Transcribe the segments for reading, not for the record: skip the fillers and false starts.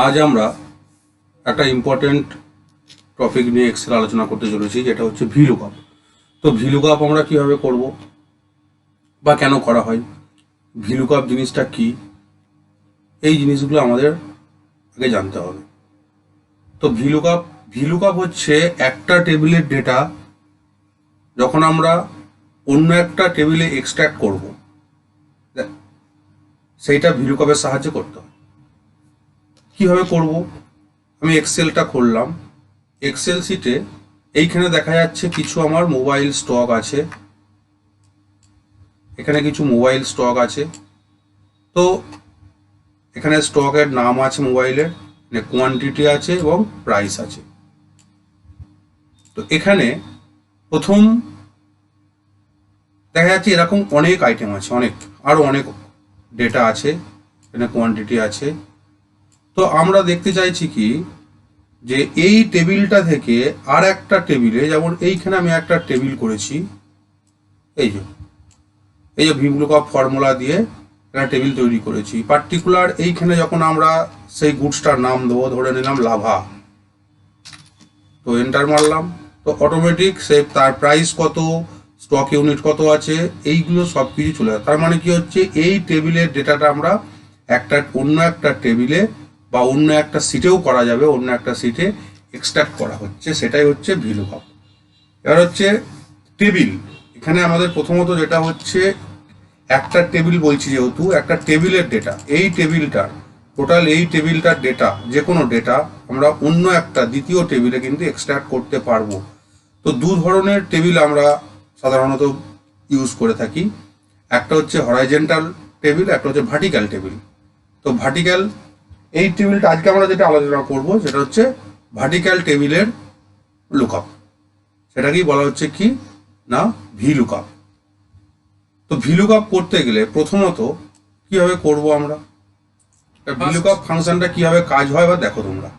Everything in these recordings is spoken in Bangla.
আজ আমরা একটা ইম্পর্টেন্ট টপিক নিয়ে এক্সেল আলোচনা করতে চলেছি, যেটা হচ্ছে ভিলুকআপ। তো ভিলুকআপ আমরা কিভাবে করব বা কেন করা হয়, ভিলুকআপ জিনিসটা কি, এই জিনিসগুলো আমাদের আগে জানতে হবে। তো ভিলুকআপ হচ্ছে একটা টেবিলের ডেটা যখন আমরা অন্য একটা টেবিলে এক্সট্র্যাক্ট করব, সেইটা ভিলুকআপের সাহায্যে করতে হয়। কিভাবে করব, আমি এক্সেলটা খুললাম। এক্সেল শিটে এইখানে দেখা যাচ্ছে কিছু আমার মোবাইল স্টক আছে, এখানে কিছু মোবাইল স্টক আছে। তো এখানে স্টকের নাম আছে, মোবাইলের কোয়ান্টিটি আছে এবং প্রাইস আছে। তো এখানে প্রথম দেখা যাচ্ছে এরকম অনেক আইটেম আছে, আরো অনেক ডেটা আছে, এখানে কোয়ান্টিটি আছে। তো আমরা দেখতে চাইছি কি, যে এই টেবিলটা থেকে আর একটা টেবিলে, যেমন এইখানে আমি একটা টেবিল করেছি, এই যে ভিলুকআপ ফর্মুলা দিয়ে একটা টেবিল তৈরি করেছি। পার্টিকুলার এইখানে যখন আমরা সেই গুডসটার নাম দেবো, ধরে নিলাম লাভা, তো এন্টার মারলাম, তো অটোমেটিক সে তার প্রাইস কত, স্টক ইউনিট কত আছে, এইগুলো সব কিছু চলে যায়। তার মানে কি হচ্ছে, এই টেবিলের ডেটাটা আমরা অন্য একটা টেবিলে বা অন্য একটা সিটেও করা যাবে, অন্য একটা সিটে এক্সট্রাক্ট করা হচ্ছে, সেটাই হচ্ছে ভিলুকআপ। এবার হচ্ছে টেবিল। এখানে আমাদের প্রথমত যেটা হচ্ছে, একটা টেবিল বলছি, যেহেতু একটা টেবিলের ডেটা, এই টেবিলটার টোটাল, এই টেবিলটার ডেটা, যে কোনো ডেটা আমরা অন্য একটা দ্বিতীয় টেবিলে কিন্তু এক্সট্রাক্ট করতে পারবো। তো দু ধরনের টেবিল আমরা সাধারণত ইউজ করে থাকি, একটা হচ্ছে হরাইজন্টাল টেবিল, একটা হচ্ছে ভার্টিক্যাল টেবিল। তো ভার্টিক্যাল, এই টেবিলটা আজকে আমরা যেটা আলোচনা করব সেটা হচ্ছে ভার্টিক্যাল টেবিলের লুকআপ। সেটাকেই বলা হচ্ছে কি না, ভিলুকআপ। তো ভিলুকআপ করতে গেলে প্রথমত কিভাবে করব আমরা, ভিলুকআপ ফাংশনটা কিভাবে কাজ হয় বা দেখো তোমরা।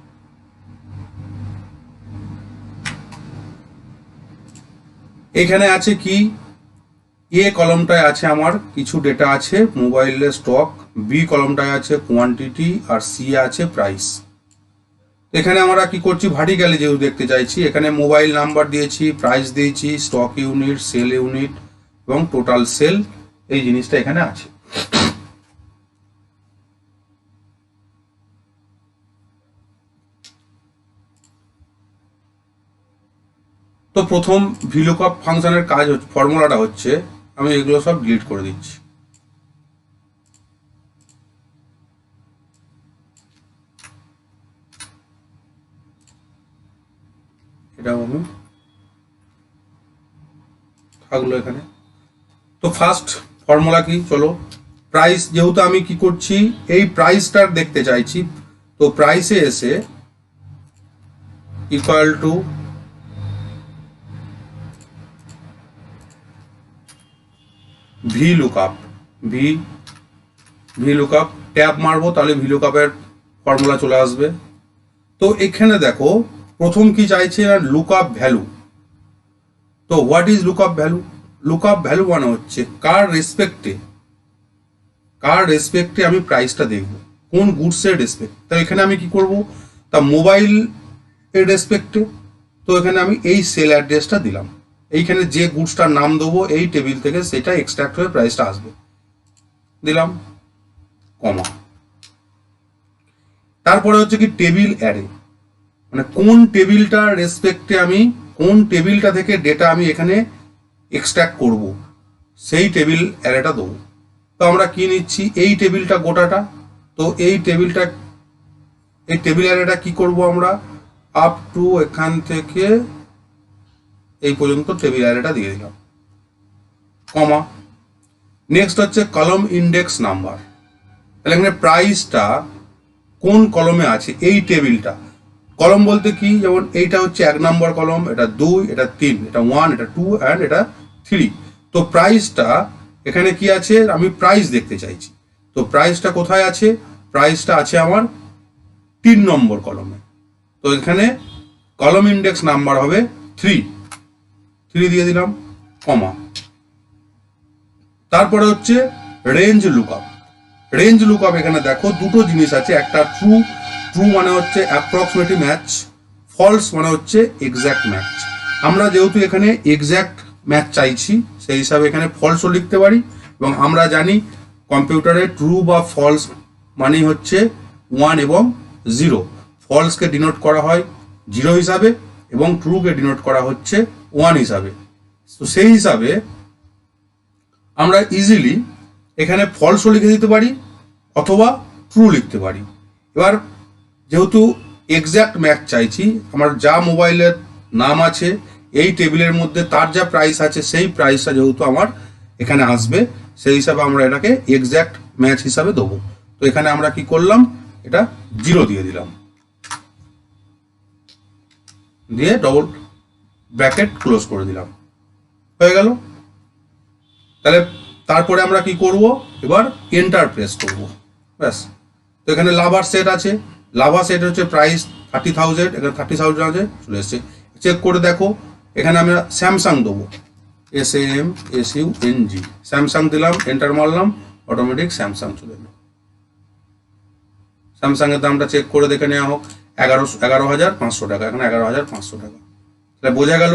এখানে আছে কি, এ কলমটায় আছে আমার কিছু ডেটা আছে মোবাইলের স্টক, বি কলমটায় আছে কোয়ান্টিটি, আর সি আছে প্রাইস। এখানে আমরা কি করছি, ভার্টিক্যালি যেহেতু দেখতে চাইছি, এখানে মোবাইল নাম্বার দিয়েছি, প্রাইস দিয়েছি, স্টক ইউনিট, সেল ইউনিট এবং টোটাল সেল, এই জিনিসটা এখানে আছে। তো প্রথম ভিলুকআপ ফাংশনের কাজ হচ্ছে, ফর্মুলাটা হচ্ছে, আমি এগুলো সব ডিলিট করে দিচ্ছি। এটাও আমি থাকলো এখানে। তো ফার্স্ট ফর্মুলা কি, চলো, প্রাইস, যেহেতু আমি কি করছি, এই প্রাইসটার দেখতে চাইছি, তো প্রাইসে এসে ইকুয়াল টু ভিলুকআপ ট্যাব মারবো, তাহলে ভিলুকআপের ফর্মুলা চলে আসবে। তো এখানে দেখো প্রথম কি চাইছে, লুকআপ ভ্যালু। তো what is lookup value? Lookup value মানে হচ্ছে কার রেসপেক্টে আমি প্রাইসটা দেখব, কোন গুডসের রেসপেক্ট। তো এখানে আমি কি করব, তা মোবাইল এর রেসপেক্টে। তো এখানে আমি এই সেল অ্যাড্রেসটা দিলাম, এইখানে যে গুডসটার নাম দেবো এই টেবিল থেকে সেটা এক্সট্রাক্ট হয়ে প্রাইসটা আসবে, দিলাম কমা। তারপরে হচ্ছে কি, টেবিল অ্যারে, মানে কোন টেবিলটার রেসপেক্টে আমি, কোন টেবিলটা থেকে ডেটা আমি এখানে এক্সট্রাক্ট করব, সেই টেবিল অ্যারেটা দেবো। তো আমরা কি নিচ্ছি, এই টেবিলটা গোটাটা। তো এই টেবিল অ্যারেটা কি করব আমরা, আপ টু এখান থেকে এই পর্যন্ত টেবিল অ্যারেটা দিয়ে দিলাম, কমা। নেক্সট হচ্ছে কলম ইন্ডেক্স নাম্বার। তাহলে এখানে প্রাইসটা কোন কলমে আছে, এই টেবিলটা। কলম বলতে কি, যেমন এইটা হচ্ছে 1 নম্বর কলম, এটা 2, এটা 3, এটা 1, এটা 2 অ্যান্ড এটা 3। তো প্রাইসটা এখানে কি আছে, আমি প্রাইস দেখতে চাইছি। তো প্রাইসটা কোথায় আছে, প্রাইসটা আছে আমার 3 নম্বর কলমে। তো এখানে কলম ইন্ডেক্স নাম্বার হবে 3 দিয়ে দিলাম, কমা। তারপরে হচ্ছে রেঞ্জ লুকআপ। এখানে দেখো দুটো জিনিস আছে, একটা ট্রু ট্রু মানে হচ্ছে অ্যাপ্রক্সিমেটলি ম্যাচ, ফলস মানে হচ্ছে এক্স্যাক্ট ম্যাচ। আমরা যেহেতু এখানে এক্স্যাক্ট ম্যাচ চাইছি সেই হিসাবে এখানে ফলসও লিখতে পারি, এবং আমরা জানি কম্পিউটারে ট্রু বা ফলস মানেই হচ্ছে 1 এবং 0। ফলসকে ডিনোট করা হয় 0 হিসাবে এবং ট্রুকে ডিনোট করা হচ্ছে 1 হিসাবে। তো সেই হিসাবে আমরা ইজিলি এখানে ফলসও লিখে দিতে পারি অথবা ট্রু লিখতে পারি। এবার যেহেতু এক্স্যাক্ট ম্যাচ চাইছি, আমার যা মোবাইলের নাম আছে এই টেবিলের মধ্যে তার যা প্রাইস আছে সেই প্রাইসটা যেহেতু আমার এখানে আসবে, সেই হিসাবে আমরা এটাকে এক্স্যাক্ট ম্যাচ হিসাবে দেবো। তো এখানে আমরা কি করলাম, এটা 0 দিয়ে দিলাম, দিয়ে ডবল ব্র্যাকেট ক্লোজ করে দিলাম, হয়ে গেল। তাহলে তারপরে আমরা কি করব, এবার এন্টার প্রেস করব, ব্যাস। তো এখানে লাভার সেট আছে, লাভা সেট হচ্ছে প্রাইস 30,000, এখানে 30,000 আছে, চলে এসছে। চেক করে দেখো, এখানে আমরা স্যামসাং দেবো, SAMSUNG, স্যামসাং দিলাম, এন্টার মারলাম, অটোমেটিক স্যামসাং চলে এলো। স্যামসাং এর দামটা চেক করে দেখে নেওয়া হোক, 11,500 টাকা, এখানে 11,500 টাকা। তাহলে বোঝা গেল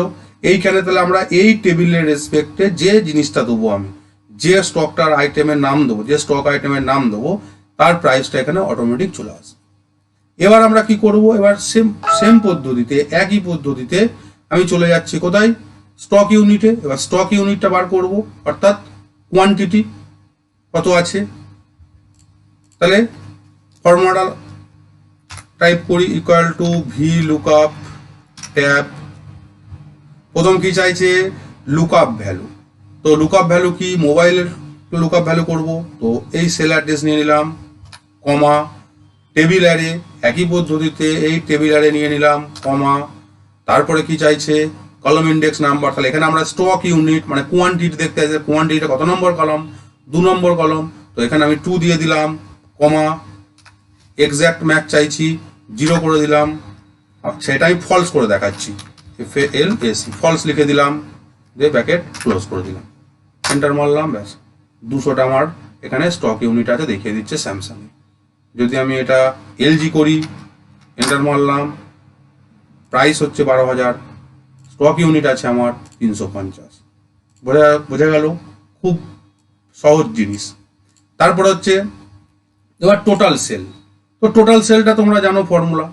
এইখানে তাহলে আমরা এই টেবিলের রেসপেক্টে যে জিনিসটা দেবো, আমি যে স্টকটার আইটেমের নাম দেবো, যে স্টক আইটেমের নাম দেবো, তার প্রাইসটা এখানে অটোমেটিক চলে আসবে। এবার আমরা কি করব, এবার সেম পদ্ধতিতে, একই পদ্ধতিতে আমি চলে যাচ্ছি কোথায়, স্টক ইউনিটে। এবার স্টক ইউনিটটা বার করব, অর্থাৎ কোয়ান্টিটি কত আছে। তাহলে ফর্মুলা টাইপ করি, ইকুয়াল টু VLOOKUP ট্যাব। প্রথম কি চাইছে, লুকআপ ভ্যালু। তো লুকআপ ভ্যালু কি, মোবাইলের লুকআপ ভ্যালু করব। তো এই সেল অ্যাড্রেস নিয়ে নিলাম, কমা, টেবিল অ্যারে, একই পদ্ধতিতে এই টেবিল অ্যারে নিয়ে নিলাম, কমা। তারপরে কি চাইছে, কলম ইন্ডেক্স নাম্বার। তাহলে এখানে আমরা স্টক ইউনিট মানে কোয়ান্টিটি দেখতে আছে, কোয়ান্টিটিটা কত নম্বর কলম, 2 নম্বর কলম। তো এখানে আমি 2 দিয়ে দিলাম, কমা, এক্স্যাক্ট ম্যাচ চাইছি, 0 করে দিলাম, সেটা আমি ফলস করে দেখাচ্ছি, FALS, ফলস লিখে দিলাম, দিয়ে ব্র্যাকেট ক্লোজ করে দিলাম, এন্টার মারলাম, ব্যাস 200টা আমার এখানে স্টক ইউনিট আছে, দেখিয়ে দিচ্ছে স্যামসাং। যদি আমি এটা LG করি, এন্টার মারলাম, প্রাইস হচ্ছে 12,000, স্টক ইউনিট আছে আমার 350। বোঝা গেল, খুব সহজ জিনিস। তারপর হচ্ছে এবার টোটাল সেল। তো টোটাল সেলটা তোমরা জানো ফর্মুলা।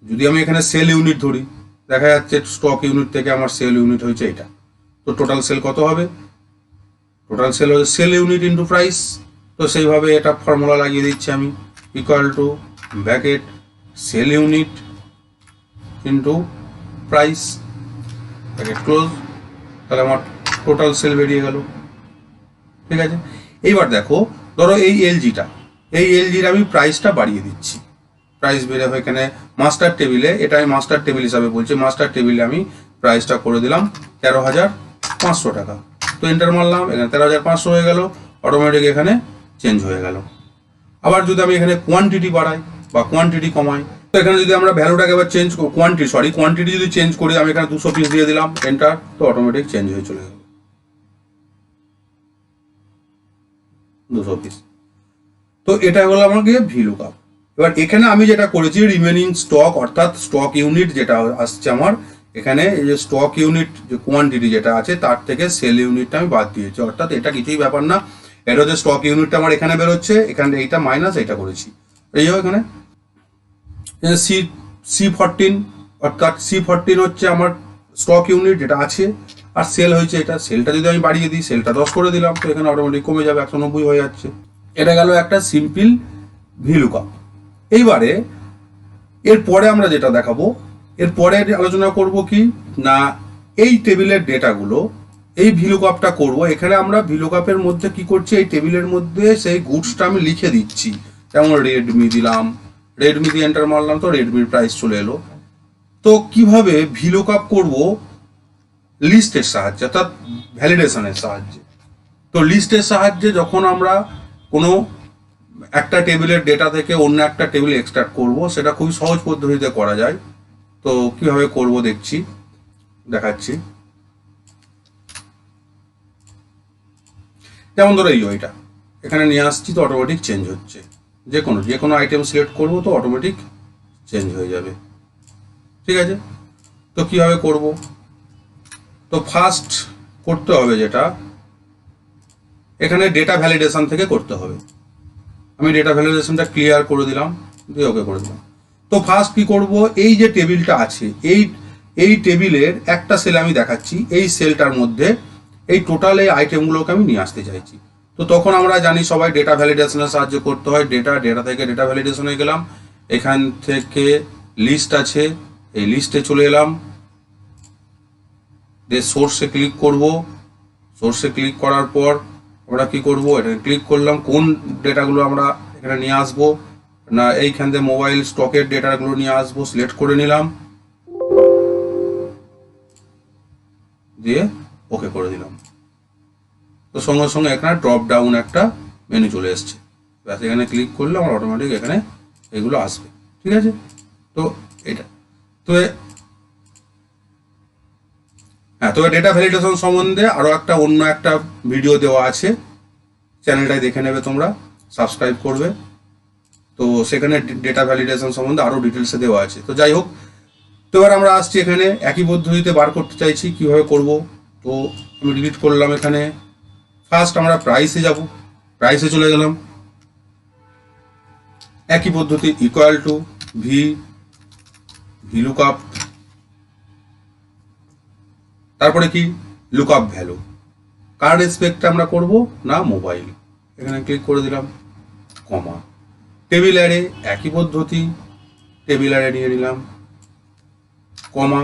যদি আমি এখানে সেল ইউনিট ধরি, দেখা যাচ্ছে স্টক ইউনিট থেকে আমার সেল ইউনিট হয়েছে এটা। তো টোটাল সেল কত হবে, টোটাল সেল হচ্ছে সেল ইউনিট ইন্টু প্রাইস। তো সেইভাবে এটা ফর্মুলা লাগিয়ে দিচ্ছি আমি, equal to bracket sale unit into price, bracket close. তাহলে আমার টোটাল সেল বেরিয়ে গেল, ঠিক আছে। এইবার দেখো, ধরো এই LGটা, এই LGর আমি প্রাইসটা বাড়িয়ে দিচ্ছি, প্রাইস বেড়ে হয় এখানে মাস্টার টেবিলে, এটা আমি মাস্টার টেবিল হিসাবে বলছি, মাস্টার টেবিলে আমি প্রাইসটা করে দিলাম 13,500 টাকা। তো এন্টার মারলাম, এখানে 13,500 হয়ে গেল, অটোমেটিক এখানে চেঞ্জ হয়ে গেল। আবার যদি আমি এখানে কোয়ান্টিটি বাড়াই বা কোয়ান্টিটি কমাই, তো এখানে যদি আমরা ভ্যালুটাকে এবার চেঞ্জ কোয়ান্টিটি যদি চেঞ্জ করি, আমি এখানে 200 পিস দিয়ে দিলাম, এন্টার, তো অটোমেটিক চেঞ্জ হয়ে চলে গেল 200 পিস। তো এটা হলো আমাকে VLOOKUP। এবার এখানে আমি যেটা করেছি, রিমেনিং স্টক, অর্থাৎ স্টক ইউনিট যেটা আসছে আমার এখানে, এই যে স্টক ইউনিট যে কোয়ান্টিটি যেটা আছে তার থেকে সেল ইউনিটটা আমি বাদ দিয়েছি, অর্থাৎ এটা কিছুই ব্যাপার না, এটা হচ্ছে স্টক ইউনিটটা আমার এখানে বেরোচ্ছে, এখানে এইটা মাইনাস এইটা করেছি। এই এখানে C14, অর্থাৎ C14 হচ্ছে আমার স্টক ইউনিট যেটা আছে, আর সেল হয়েছে এটা, সেলটা যদি আমি বাড়িয়ে দিই, সেলটা 10 করে দিলাম, তো এখানে অটোমেটিক কমে যাবে, 190 হয়ে যাচ্ছে। এটা গেল একটা সিম্পল VLOOKUP। এইবারে এরপরে আমরা যেটা দেখাবো, এরপরে আলোচনা করব কি না, এই টেবিলের ডেটাগুলো, এই VLOOKUPটা করব। এখানে আমরা VLOOKUPের মধ্যে কি করছি, এই টেবিলের মধ্যে সেই গুডসটা আমি লিখে দিচ্ছি, যেমন রেডমি দিলাম, রেডমি দিয়ে এন্টার মারলাম, তো রেডমির প্রাইস চলে এলো। তো কিভাবে VLOOKUP করব, লিস্টের সাহায্যে, অর্থাৎ ভ্যালিডেশনের সাহায্যে। তো লিস্টের সাহায্যে যখন আমরা কোনো একটা টেবিলের ডেটা থেকে অন্য একটা টেবিল এক্সট্রাক্ট করব, সেটা খুবই সহজ পদ্ধতিতে করা যায়। তো কিভাবে করব দেখাচ্ছি। যেমন ধরো এইটা এখানে নিয়ে আসছি, তো অটোমেটিক চেঞ্জ হচ্ছে, যে কোনো আইটেম সিলেক্ট করব তো অটোমেটিক চেঞ্জ হয়ে যাবে। ঠিক আছে, তো কীভাবে করব? তো ফার্স্ট করতে হবে যেটা, এখানে ডেটা ভ্যালিডেশন থেকে করতে হবে। আমি ডেটা ভ্যালিডেশনটা ক্লিয়ার করে দিলাম, দিয়ে ওকে করে দিলাম। তো ফার্স্ট কি করব, এই যে টেবিলটা আছে, এই টেবিলের একটা সেল আমি দেখাচ্ছি, এই সেলটার মধ্যে এই টোটাল এই আইটেমগুলোকে আমি নিয়ে আসতে চাইছি। তো তখন আমরা জানি সবাই ডেটা ভ্যালিডেশনের সাহায্য করতে হয়। ডেটা থেকে ডেটা ভ্যালিডেশনে গেলাম, এখান থেকে লিস্ট আছে, এই লিস্টে চলে এলাম, দিয়ে সোর্সে ক্লিক করব। সোর্সে ক্লিক করার পর আমরা কি করব, এখানে ক্লিক করলাম, কোন ডেটাগুলো আমরা এখানে নিয়ে আসবো না এইখান থেকে মোবাইল স্টকের ডেটাগুলো নিয়ে আসবো, সিলেক্ট করে নিলাম, দিয়ে ওকে করে দিলাম। তো সঙ্গে সঙ্গে এখানে ড্রপ ডাউন একটা মেনু চলে এসছে, ব্যাস এখানে ক্লিক করলে আমার অটোমেটিক এখানে এগুলো আসবে। ঠিক আছে, তো এটা তো হ্যাঁ, তো ডেটা ভ্যালিডেশন সম্বন্ধে আরও অন্য একটা ভিডিও দেওয়া আছে, চ্যানেলটাই দেখে নেবে তোমরা, সাবস্ক্রাইব করবে। তো সেখানে ডেটা ভ্যালিডেশন সম্বন্ধে আরও ডিটেলসে দেওয়া আছে। তো যাই হোক, তো এবার আমরা আসছি এখানে একই পদ্ধতিতে বার করতে চাইছি, কীভাবে করব। তো আমি ডিলিট করলাম। এখানে ফার্স্ট আমরা প্রাইসে যাব, প্রাইসে চলে গেলাম, একই পদ্ধতি ইকুয়াল টু VLOOKUP, তারপরে কি লুকআপ ভ্যালু, কার রেসপেক্টে আমরা করব না মোবাইল, এখানে ক্লিক করে দিলাম, কমা, টেবিল অ্যারে একই পদ্ধতি, টেবিল অ্যারে নিয়ে নিলাম, কমা,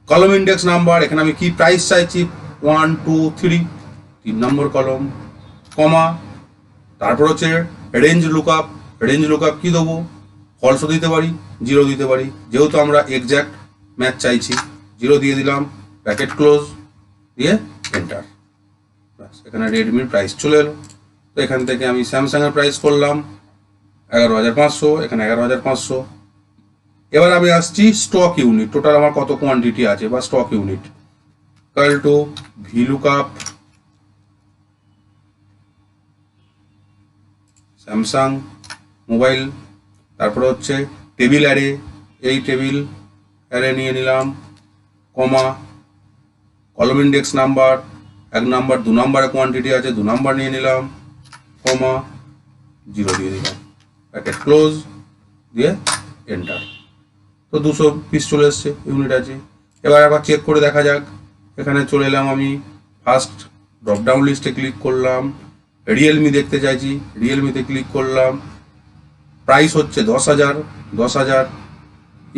কলম ইন্ডেক্স নাম্বার, এখানে আমি কি প্রাইস চাইছি 1 2 3, 3 নম্বর কলম, কমা, তারপর হচ্ছে রেঞ্জ লুকআপ, রেঞ্জ লুকআপ কি দেবো, ফলসও দিতে পারি, 0 দিতে পারি, যেহেতু আমরা এক্স্যাক্ট ম্যাচ চাইছি, 0 দিয়ে দিলাম, ব্র্যাকেট ক্লোজ, দিয়ে এন্টার। এখানে রেডমির প্রাইস চলে এলো। তো এখান থেকে আমি স্যামসাংয়ের প্রাইস করলাম 11,500, এখানে 11,500। এবার আমি আসছি স্টক ইউনিট, টোটাল আমার কত কোয়ান্টিটি আছে বা stock unit, equal to VLOOKUP Samsung mobile, তারপরে হচ্ছে টেবিল অ্যারে, এই টেবিল অ্যারে নিয়ে নিলাম, কমা, কলম ইন্ডেক্স নাম্বার 1 নাম্বার, 2 নাম্বারে কোয়ান্টিটি আছে 2 নাম্বার নিয়ে নিলাম, কমা, 0 দিয়ে দিলাম, ব্র্যাকেট ক্লোজ, দিয়ে এন্টার। তো 200 পিস চলে এসছে, ইউনিট আছে। এবার একবার চেক করে দেখা যাক। এখানে চলে এলাম, আমি ফার্স্ট ড্রপডাউন লিস্টে ক্লিক করলাম, রিয়েলমি দেখতে চাইছি, রিয়েলমিতে ক্লিক করলাম, প্রাইস হচ্ছে 10,000,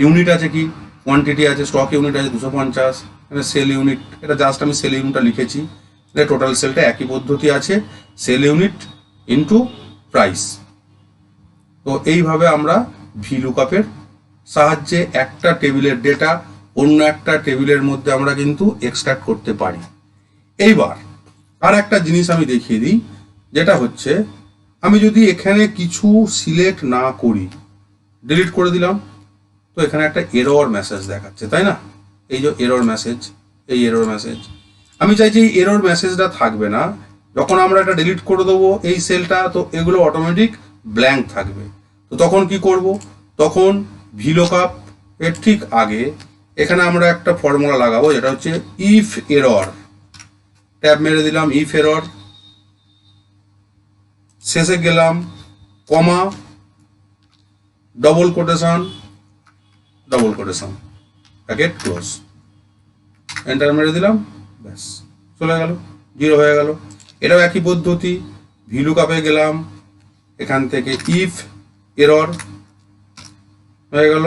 ইউনিট আছে কি কোয়ান্টিটি আছে, স্টক ইউনিট আছে 250, এখানে সেল ইউনিট, এটা জাস্ট আমি সেল ইউনিটটা লিখেছি, এটা টোটাল সেলটা একই পদ্ধতি আছে, সেল ইউনিট ইন্টু প্রাইস। তো এইভাবে আমরা VLOOKUP-এর সাহায্যে একটা টেবিলের ডেটা অন্য একটা টেবিলের মধ্যে আমরা কিন্তু এক্সট্রাক্ট করতে পারি। এইবার আর একটা জিনিস আমি দেখিয়ে দিই, যেটা হচ্ছে আমি যদি এখানে কিছু সিলেক্ট না করি, ডিলিট করে দিলাম, তো এখানে একটা এরর মেসেজ দেখাচ্ছে, তাই না? এই যে এরর মেসেজ, এই এরর মেসেজ আমি চাইছি এই এরর মেসেজটা থাকবে না। যখন আমরা এটা ডিলিট করে দেবো এই সেলটা, তো এগুলো অটোমেটিক ব্ল্যাঙ্ক থাকবে। তো তখন কি করব, তখন VLOOKUP এর ঠিক আগে এখানে আমরা একটা ফর্মুলা লাগাবো, যেটা হচ্ছে ইফ এরর, ট্যাব মেরে দিলাম, ইফ এরর, শেষে গেলাম, comma, double quotation, bracket close, enter মেরে দিলাম, ব্যাস চলে গেল, 0 হয়ে গেল। এটাও একই পদ্ধতি, VLOOKUP-এ গেলাম, এখান থেকে ইফ এরর হয়ে গেল,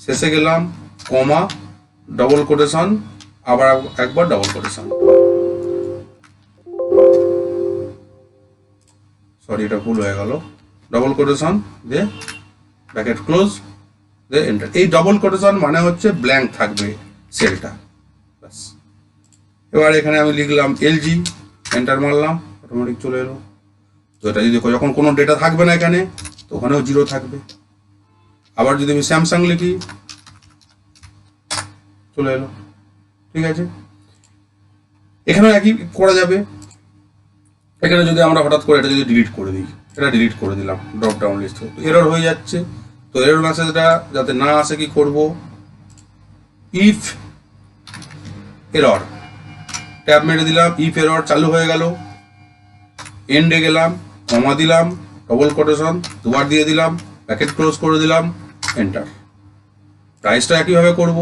শেষে গেলাম, কমা, ডবল কোটেশন, আবার একবার ডবল কোটেশন, সরি এটা ভুল হয়ে গেল, ডবল কোটেশন, দিয়ে ব্র্যাকেট ক্লোজ, দিয়ে এন্টার। এই ডবল কোটেশন মানে হচ্ছে ব্ল্যাঙ্ক থাকবে সেলটা, ব্যাস। এবার এখানে আমি লিখলাম LG, এন্টার মারলাম, অটোমেটিক চলে এলো। তো এটা যদি যখন কোনো ডেটা থাকবে না এখানে, তো ওখানেও 0 থাকবে। আবার যদি আমি স্যামসাং লিখি, চলে এলো, ঠিক আছে। এখানেও একই করা যাবে। এখানে যদি আমরা হঠাৎ করে এটা যদি ডিলিট করে দিই, এটা ডিলিট করে দিলাম ড্রপ ডাউন লিস্ট, এরর হয়ে যাচ্ছে, তো এরর মেসেজটা যাতে না আসে কি করব, ইফ এরর ট্যাব মেরে দিলাম, ইফ এরর চালু হয়ে গেল, এন্ডে গেলাম, কমা দিলাম, ডবল কোটেশন দুবার দিয়ে দিলাম, ব্র্যাকেট ক্লোজ করে দিলাম, এন্টার। প্রাইসটা একইভাবে করব,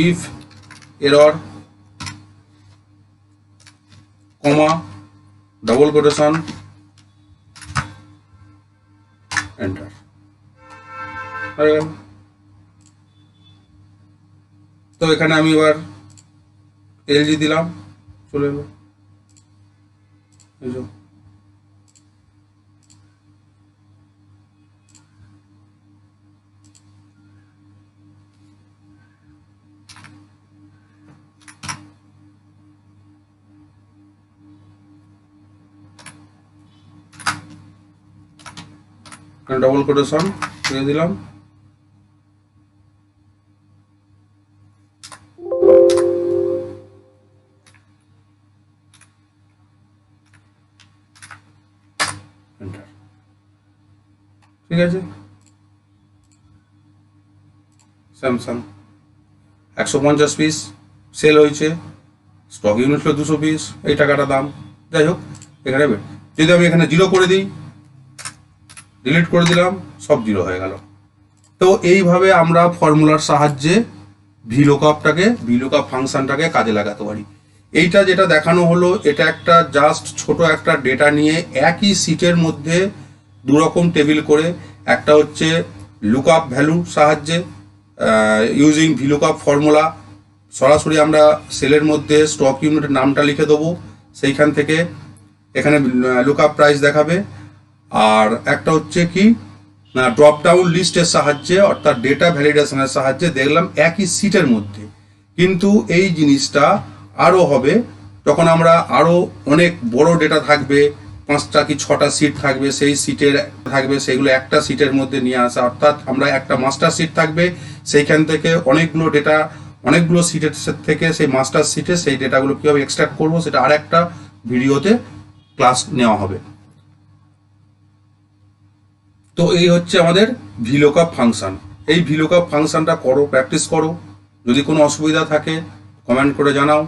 if error comma double quotation enter হয়ে গেল। তো এখানে আমি এবার এলজি দিলাম, চলে এলো। ডবল কোটেশন দিয়ে দিলাম, ঠিক আছে। স্যামসাং 150 পিস সেল হয়েছে, স্টক ইউনিট হলো 200 পিস, এই টাকাটা দাম। যাই হোক, এখানে যদি আমি এখানে 0 করে দিই, ডিলিট করে দিলাম, সব 0 হয়ে গেল। তো এইভাবে আমরা ফর্মুলার সাহায্যে ভিলুকআপ ফাংশনটাকে কাজে লাগাতে পারি। এইটা যেটা দেখানো হলো, এটা একটা জাস্ট ছোট একটা ডেটা নিয়ে একই সিটের মধ্যে দুরকম টেবিল করে, একটা হচ্ছে লুকআপ ভ্যালু সাহায্যে ইউজিং ভিলুকআপ ফর্মুলা, সরাসরি আমরা সেলের মধ্যে স্টক ইউনিটের নামটা লিখে দেবো, সেইখান থেকে এখানে লুকআপ প্রাইস দেখাবে। আর একটা হচ্ছে কি ড্রপডাউন লিস্টের সাহায্যে, অর্থাৎ ডেটা ভ্যালিডেশনের সাহায্যে দেখলাম একই সিটের মধ্যে। কিন্তু এই জিনিসটা আরও হবে যখন আমরা আরও অনেক বড় ডেটা থাকবে, 5টা কি 6টা সিট থাকবে, সেই সিটের থাকবে, সেগুলো একটা সিটের মধ্যে নিয়ে আসা, অর্থাৎ আমরা একটা মাস্টার সিট থাকবে, সেইখান থেকে অনেকগুলো ডেটা, অনেকগুলো সিটের থেকে সেই মাস্টার সিটে সেই ডেটাগুলো কীভাবে এক্সট্রাক্ট করবো, সেটা আর একটা ভিডিওতে ক্লাস নেওয়া হবে। তো এই হচ্ছে আমাদের ভিলুকআপ ফাংশন। এই ভিলুকআপ ফাংশনটা করো, প্র্যাকটিস করো। যদি কোনো অসুবিধা থাকে কমেন্ট করে জানাও।